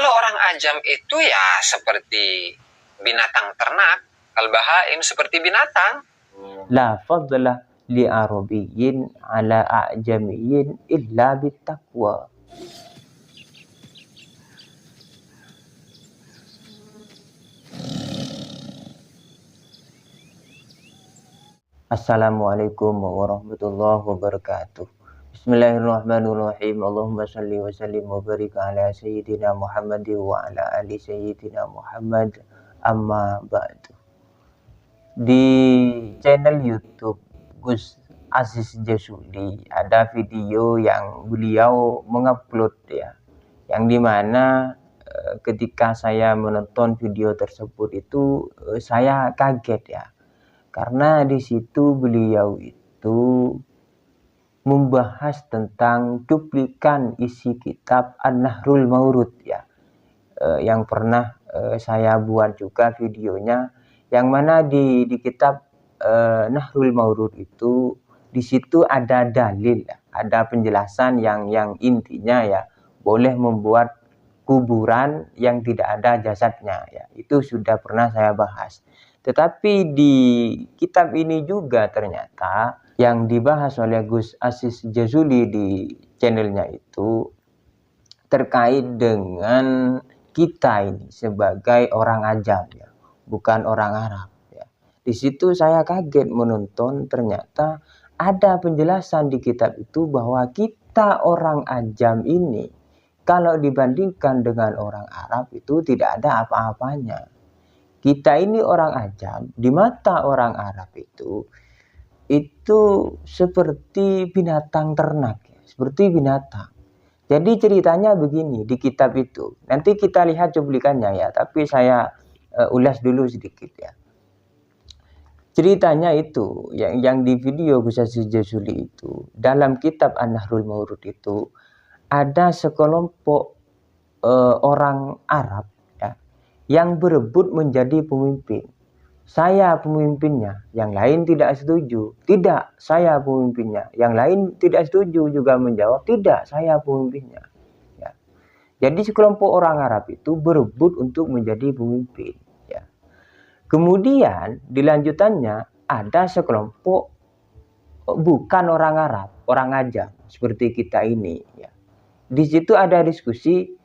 Kalau orang ajam itu ya seperti binatang ternak, al-bahaim seperti binatang. La fadla li arabiyyin ala a'jamiyyin illa bittaqwa. Assalamualaikum warahmatullahi wabarakatuh. Bismillahirrahmanirrahim. Allahumma salli wa sallim wa barik ala sayyidina Muhammad wa ala ali sayyidina Muhammad, amma ba'du. Di channel YouTube Gus Aziz Jasuli ada video yang beliau mengupload ya, yang dimana ketika saya menonton video tersebut itu saya kaget ya, karena di situ beliau itu membahas tentang cuplikan isi kitab An-Nahrul Maurud ya, yang pernah saya buat juga videonya, yang mana di kitab Nahrul Maurud itu di situ ada dalil, ada penjelasan yang intinya ya boleh membuat kuburan yang tidak ada jasadnya ya, itu sudah pernah saya bahas. Tetapi di kitab ini juga ternyata yang dibahas oleh Gus Aziz Jasuli di channelnya itu terkait dengan kita ini sebagai orang ajam ya, bukan orang Arab ya. Di situ saya kaget menonton, ternyata ada penjelasan di kitab itu bahwa kita orang ajam ini kalau dibandingkan dengan orang Arab itu tidak ada apa-apanya. Kita ini orang ajam di mata orang Arab itu seperti binatang ternak ya, seperti binatang. Jadi ceritanya begini di kitab itu. Nanti kita lihat cuplikannya ya, tapi saya ulas dulu sedikit ya. Ceritanya itu yang di video Gus Aziz Jasuli itu, dalam kitab An-Nahrul Maurud itu ada sekelompok orang Arab ya, yang berebut menjadi pemimpin. Saya pemimpinnya, yang lain tidak setuju. Tidak, saya pemimpinnya. Yang lain tidak setuju juga menjawab, tidak, saya pemimpinnya. Ya. Jadi sekelompok orang Arab itu berebut untuk menjadi pemimpin. Ya. Kemudian dilanjutannya ada sekelompok bukan orang Arab, orang ajam seperti kita ini. Ya. Di situ ada diskusi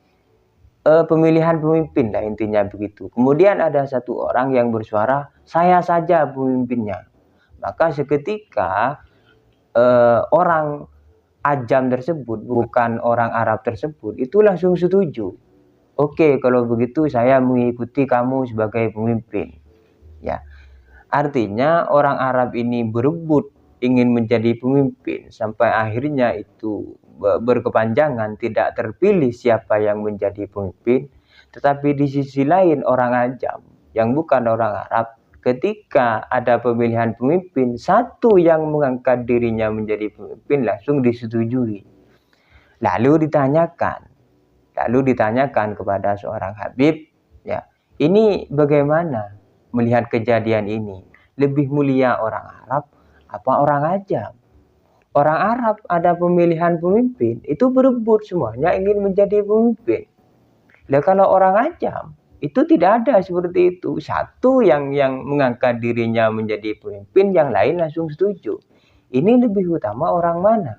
pemilihan pemimpin lah, intinya begitu. Kemudian ada satu orang yang bersuara, saya saja pemimpinnya. Maka seketika orang ajam tersebut, bukan orang Arab tersebut, itu langsung setuju. Oke, kalau begitu saya mengikuti kamu sebagai pemimpin. Ya, artinya orang Arab ini berebut ingin menjadi pemimpin sampai akhirnya itu berkepanjangan, tidak terpilih siapa yang menjadi pemimpin. Tetapi di sisi lain orang ajam yang bukan orang Arab, ketika ada pemilihan pemimpin, satu yang mengangkat dirinya menjadi pemimpin langsung disetujui. Lalu ditanyakan kepada seorang Habib, ya, ini bagaimana melihat kejadian ini? Lebih mulia orang Arab apa orang ajam? Orang Arab ada pemilihan pemimpin, itu berebut semuanya ingin menjadi pemimpin. Nah, kalau orang ajam itu tidak ada seperti itu. Satu yang mengangkat dirinya menjadi pemimpin, yang lain langsung setuju. Ini lebih utama orang mana?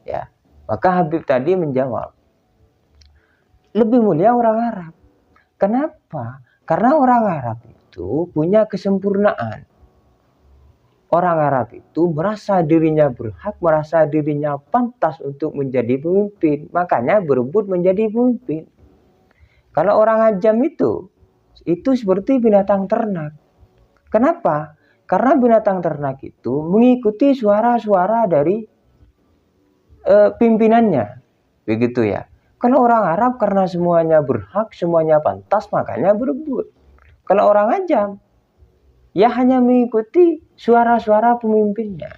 Ya, maka Habib tadi menjawab, lebih mulia orang Arab. Kenapa? Karena orang Arab itu punya kesempurnaan. Orang Arab itu merasa dirinya berhak, merasa dirinya pantas untuk menjadi pemimpin. Makanya berebut menjadi pemimpin. Kalau orang ajam itu seperti binatang ternak. Kenapa? Karena binatang ternak itu mengikuti suara-suara dari pimpinannya. Begitu ya. Kalau orang Arab karena semuanya berhak, semuanya pantas, makanya berebut. Kalau orang ajam, ya hanya mengikuti suara-suara pemimpinnya.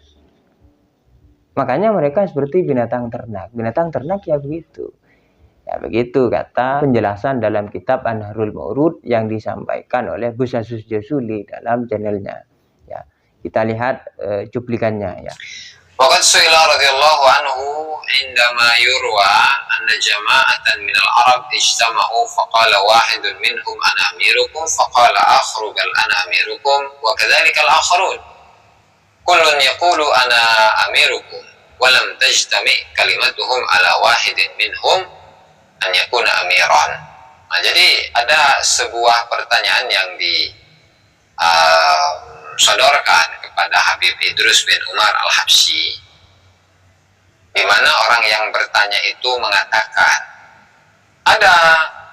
Makanya mereka seperti binatang ternak. Binatang ternak ya begitu. Ya begitu kata penjelasan dalam kitab An-Nahrul Maurud yang disampaikan oleh Gus Aziz Jasuli dalam channelnya. Ya, kita lihat cuplikannya ya. وقد سئل رضي الله عنه عندما يروى أن جماعة من العرب اجتمعوا فقال واحد منهم أنا أميركم فقال آخر بل أنا أميركم وكذلك الآخرون كل يقول أنا أميركم ولم تجتمع كلمتهم على واحد منهم أن يكون أميرا. Nah, jadi ada sebuah pertanyaan yang disodorkan kepada Habib Idrus bin Umar Al-Habsyi, di mana orang yang bertanya itu mengatakan ada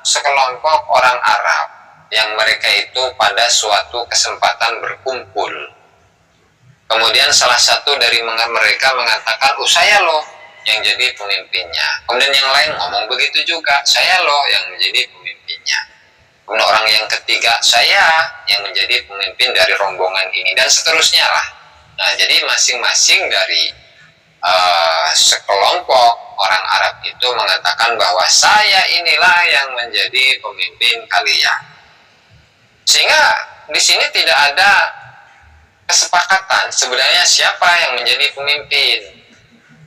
sekelompok orang Arab yang mereka itu pada suatu kesempatan berkumpul. Kemudian salah satu dari mereka mengatakan, saya loh yang jadi pemimpinnya. Kemudian yang lain ngomong begitu juga, saya loh yang menjadi pemimpinnya. Kemudian orang yang ketiga, saya yang menjadi pemimpin dari rombongan ini, dan seterusnya lah. Nah, jadi masing-masing dari sekelompok orang Arab itu mengatakan bahwa saya inilah yang menjadi pemimpin kalian. Sehingga di sini tidak ada kesepakatan sebenarnya siapa yang menjadi pemimpin,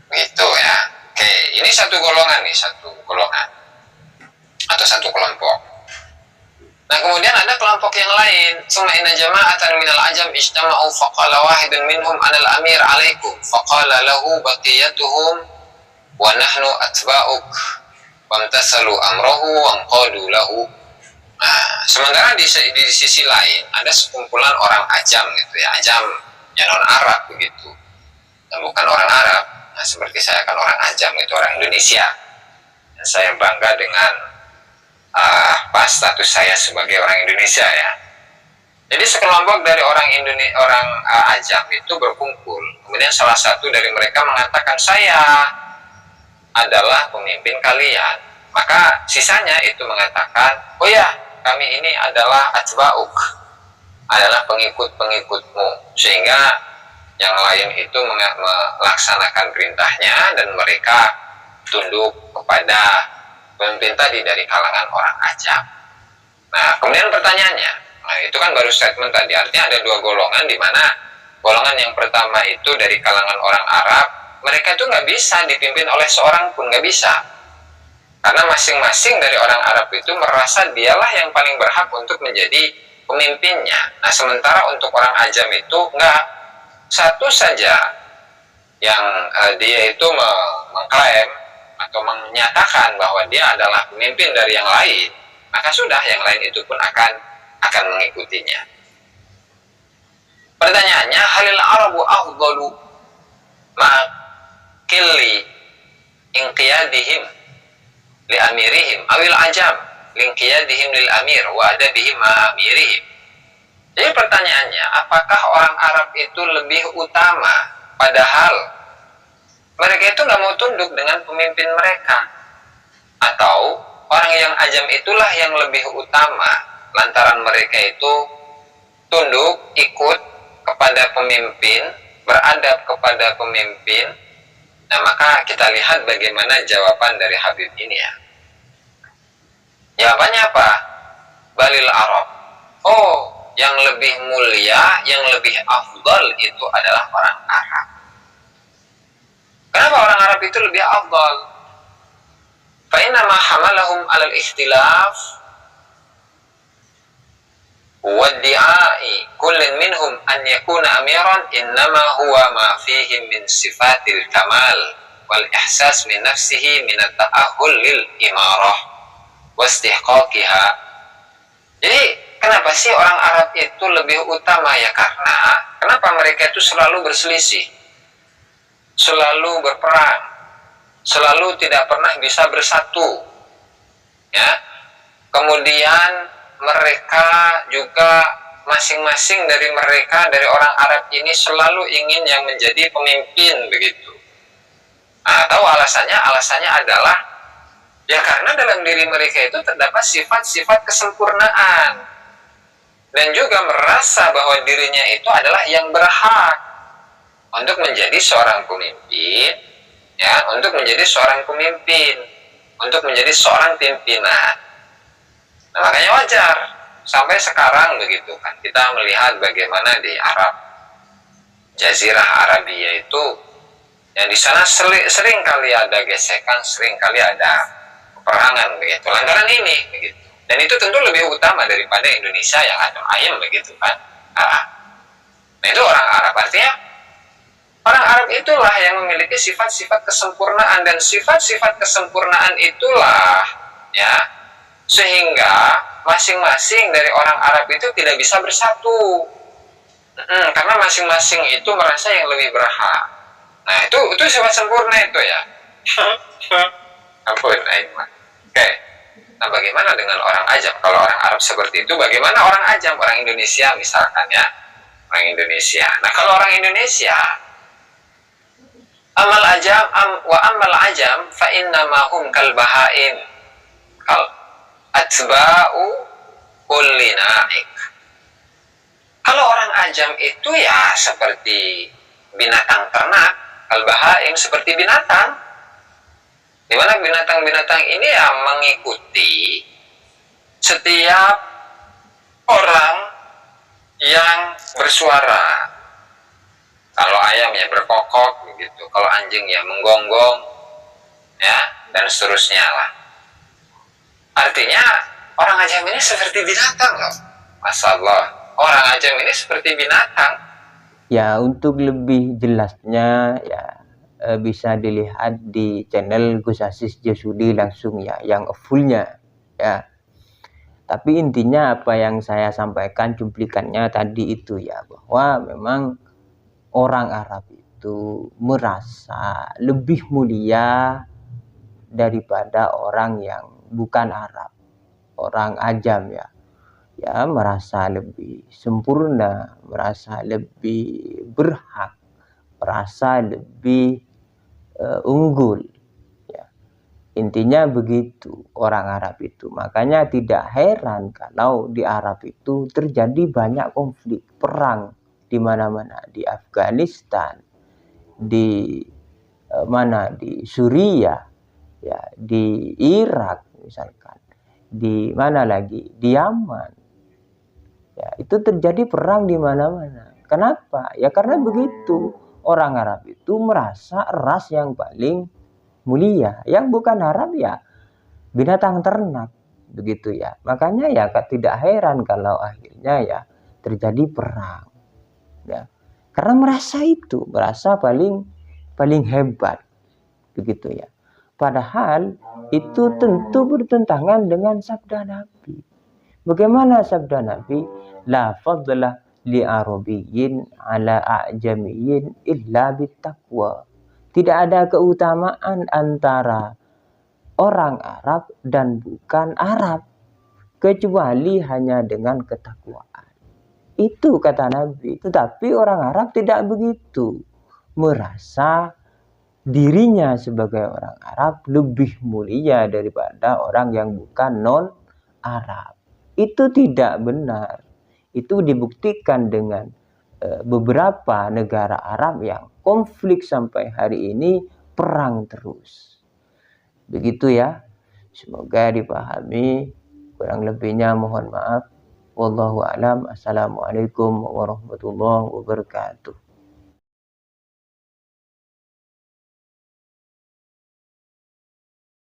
gitu ya. Oke, ini satu golongan atau satu kelompok. Nah, kemudian ada kelompok yang lain. Summa inna jama'atan minal ajam ijtama'u faqala wahidun minhum anal amir alaikum faqala lahu baqiyatuhum wa nahnu atba'uk wamtasalu amrahu wanqadu lahu. Nah, sementara di sisi lain ada sekumpulan orang ajam gitu ya, ajam yang non Arab begitu, dan bukan orang Arab. Nah, seperti saya kan orang ajam, itu orang Indonesia, dan saya bangga dengan status saya sebagai orang Indonesia ya. Jadi sekelompok dari orang ajam itu berkumpul. Kemudian salah satu dari mereka mengatakan, saya adalah pemimpin kalian. Maka sisanya itu mengatakan, oh ya, kami ini adalah atba'uk, adalah pengikut-pengikutmu. Sehingga yang lain itu melaksanakan perintahnya dan mereka tunduk kepada pemimpin tadi dari kalangan orang ajam. Nah, kemudian pertanyaannya, nah itu kan baru statement tadi, artinya ada dua golongan, di mana golongan yang pertama itu dari kalangan orang Arab, mereka itu nggak bisa dipimpin oleh seorang pun, nggak bisa, karena masing-masing dari orang Arab itu merasa dialah yang paling berhak untuk menjadi pemimpinnya. Nah, sementara untuk orang ajam itu nggak, satu saja yang dia itu mengklaim atau menyatakan bahwa dia adalah pemimpin dari yang lain, maka sudah yang lain itu pun akan mengikutinya. Pertanyaannya, halil arabu afdalu ma'killi inqiyadihim li amirihim awil ajam linqiyadihim lil amir wa adabihim ma'amirihim. Jadi pertanyaannya, apakah orang Arab itu lebih utama padahal mereka itu nggak mau tunduk dengan pemimpin mereka, atau orang yang ajam itulah yang lebih utama lantaran mereka itu tunduk, ikut kepada pemimpin, beradab kepada pemimpin. Nah, maka kita lihat bagaimana jawaban dari Habib ini ya. Jawabannya apa? Balil Arab. Oh, yang lebih mulia, yang lebih afdal itu adalah orang Arab. Kenapa orang Arab itu lebih afdal? Fa inna ma hamalahum 'alal ikhtilaf wa di'ai kullin minhum an yakuna amiran innama huwa ma fihi min sifatil kamal wal ihsas min nafsihi min at-ta'ahhul lil imarah wa istihqaqiha. Jadi kenapa sih orang Arab itu lebih utama ya? Karena kenapa mereka itu selalu berselisih, selalu berperang, selalu tidak pernah bisa bersatu ya. Kemudian mereka juga masing-masing dari mereka, dari orang Arab ini selalu ingin yang menjadi pemimpin begitu. Nah, tahu alasannya? Alasannya adalah ya karena dalam diri mereka itu terdapat sifat-sifat kesempurnaan, dan juga merasa bahwa dirinya itu adalah yang berhak untuk menjadi seorang pemimpin ya, untuk menjadi seorang pemimpin, untuk menjadi seorang pimpinan. Nah, makanya wajar sampai sekarang begitu kan, kita melihat bagaimana di Arab, Jazirah Arabia itu Ya di sana sering kali ada gesekan, sering kali ada peperangan begitu. Lantaran ini begitu. Dan itu tentu lebih utama daripada Indonesia yang adem ayem begitu kan. Nah itu orang Arab, artinya orang Arab itulah yang memiliki sifat-sifat kesempurnaan, dan sifat-sifat kesempurnaan itulah ya sehingga masing-masing dari orang Arab itu tidak bisa bersatu. Karena masing-masing itu merasa yang lebih berhak. Nah itu sifat sempurna itu ya. Ampun, Aiman. Oke. Nah bagaimana dengan orang ajam? Kalau orang Arab seperti itu, bagaimana orang ajam, orang Indonesia misalkan ya, orang Indonesia. Nah kalau orang Indonesia, amal ajam fa innamahum kal bahaim kal atba'u kulli na'ik. Kalau orang ajam itu ya seperti binatang ternak, kal bahaim seperti binatang, di mana binatang-binatang ini ya mengikuti setiap orang yang bersuara. Kalau ayam ya berkokok begitu, kalau anjing ya menggonggong, ya dan seterusnya lah. Artinya orang ajam ini seperti binatang loh, Masya Allah. Orang ajam ini seperti binatang. Ya, untuk lebih jelasnya ya bisa dilihat di channel Gus Aziz Jasudi langsung ya, yang fullnya ya. Tapi intinya apa yang saya sampaikan cuplikannya tadi itu ya, bahwa memang orang Arab itu merasa lebih mulia daripada orang yang bukan Arab, orang ajam ya. Ya merasa lebih sempurna, merasa lebih berhak, merasa lebih unggul ya. Intinya begitu orang Arab itu. Makanya tidak heran kalau di Arab itu terjadi banyak konflik, perang di mana-mana, di Afghanistan, di di Suriah ya, di Irak misalkan, di mana lagi, di Yaman. Ya, itu terjadi perang di mana-mana. Kenapa? Ya karena begitu. Orang Arab itu merasa ras yang paling mulia. Yang bukan Arab ya binatang ternak. Begitu ya. Makanya ya tidak heran kalau akhirnya ya terjadi perang. Ya. Karena merasa itu, merasa paling hebat. Begitu ya. Padahal itu tentu bertentangan dengan sabda Nabi. Bagaimana sabda Nabi? La fadla li arabiyyin ala a'jamiyyin illa bittaqwa. Tidak ada keutamaan antara orang Arab dan bukan Arab kecuali hanya dengan ketakwaan. Itu kata Nabi. Tetapi orang Arab tidak begitu. Merasa dirinya sebagai orang Arab lebih mulia daripada orang yang bukan non-Arab. Itu tidak benar. Itu dibuktikan dengan beberapa negara Arab yang konflik sampai hari ini, perang terus. Begitu ya. Semoga dipahami. Kurang lebihnya mohon maaf. Wallahu a'lam. Assalamualaikum warahmatullahi wabarakatuh.